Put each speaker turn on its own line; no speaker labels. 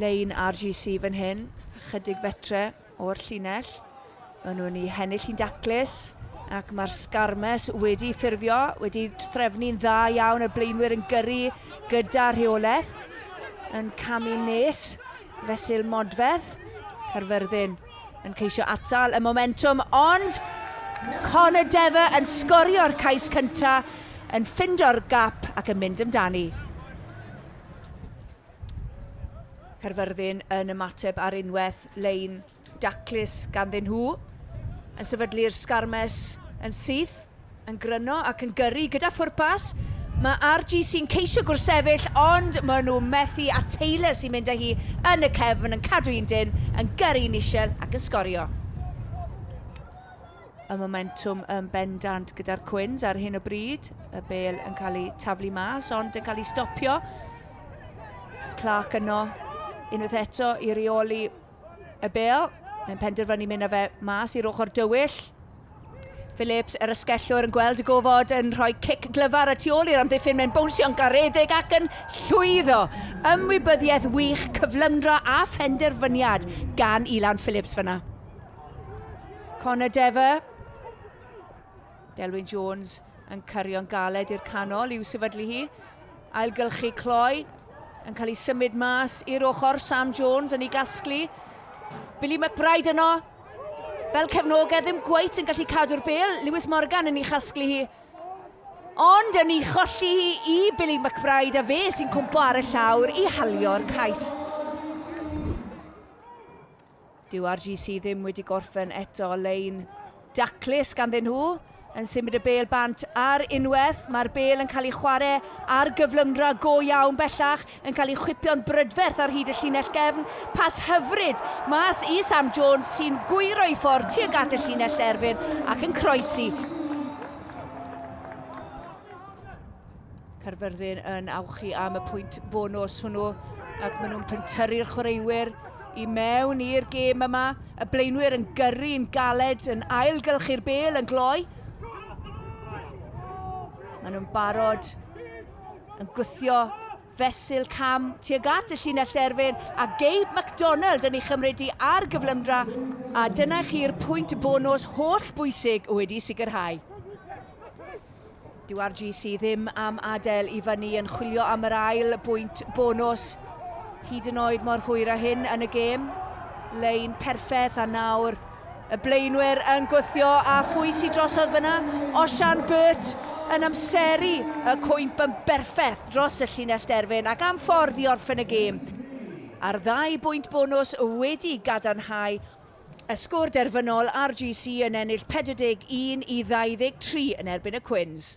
lein RGC fan hyn, chydig fetre o'r llinell. Maen nhw'n ei hennill i'n daclus ac mae'r sgarmes wedi ffurfio, wedi trefnu'n dda iawn, y blaenwyr yn gyrru gyda rheolaeth yn camu nes fesul modfedd. Caerfyrddin yn ceisio atal y momentum, ond Connor Dever yn sgorio'r cais cynta, yn ffindo'r gap ac yn mynd amdani. Caerfyrddin yn ymateb ar unwaith, lein daclus ganddyn nhw, yn sefydlu'r sgarmes yn syth, yn gryno ac yn gyrru gyda phwrpas. Mae RGC'n ceisio gwrthsefyll, ond maen nhw methu a Taylor sy'n mynd â hi yn y cefn, yn cadw un dyn, yn gyrru'n isiel ac yn sgorio. Y momentum yn bendant gyda'r Quins ar hyn o bryd. Y bêl yn cael ei taflu mas, ond yn cael ei stopio. Clark yno, unwaith eto i reoli y bêl. Mae'n penderfynu mynd â fe mas i'r ochr dywyll. Phillips, yr ysgellwr, yn gweld y gofod yn rhoi cic glyfar y tu ôl i'r amddiffyn, mae'n bownsio'n garedig ac yn llwyddo. Ymwybyddiaeth wych, cyflymdra a phenderfyniad gan Ilan Phillips fyna. Connor Dever. Delwyn Jones yn cyrio'n galed i'r canol i'w sefydlu hi. Ailgylchu cloi yn cael ei symud mas i'r ochr. Sam Jones yn ei gasglu. Billy McBride yno, fel cefnogedd ddim gwaith yn gallu cadw'r bêl. Lewis Morgan yn ei chasglu hi. Ond yn ei cholli hi i Billy McBride, a fe sy'n cwmpo ar y llawr i halio'r cais. Dyw RGC ddim wedi gorffen eto, lein daclus ganddyn nhw, yn symud y bêl bant ar unwaith. Mae'r bêl yn cael ei chwarae ar gyflymdra go iawn bellach, yn cael ei chwipio'n brydferth ar hyd y llinell gefn. Pas hyfryd mas i Sam Jones sy'n gwyro i ffordd tuag at y llinell derfyn ac yn croesi. Caerfyrddin yn awchu am y pwynt bonus hwnnw, ac maen nhw'n pentyrru'r chwaraewyr i mewn i'r gêm yma. Y blaenwyr yn gyrru'n galed, yn ailgylchu'r bêl yn gloi. Maen nhw'n barod yn gwthio fesul cam tuag at y llinell derfyn, a Gabe MacDonald yn ei chymryd ar gyflymdra, a dyna chi'r pwynt bonus holl bwysig wedi sicrhau. Dyw RGC ddim am adael i fyny, yn chwilio am yr ail bwynt bonus. Hyd yn oed mor hwyr â hyn yn y gêm. Lein perffaith, a nawr y blaenwyr yn gwthio a phwy sy drosodd fyna. Osian Burt yn amseru y cwymp yn berffaith dros y llinell derfyn ac am ffordd i orffen y gêm. A'r ddau bwynt bonus wedi gadarnhau, y sgôr derfynol RGC yn ennill 41 i 23 yn erbyn y Quins.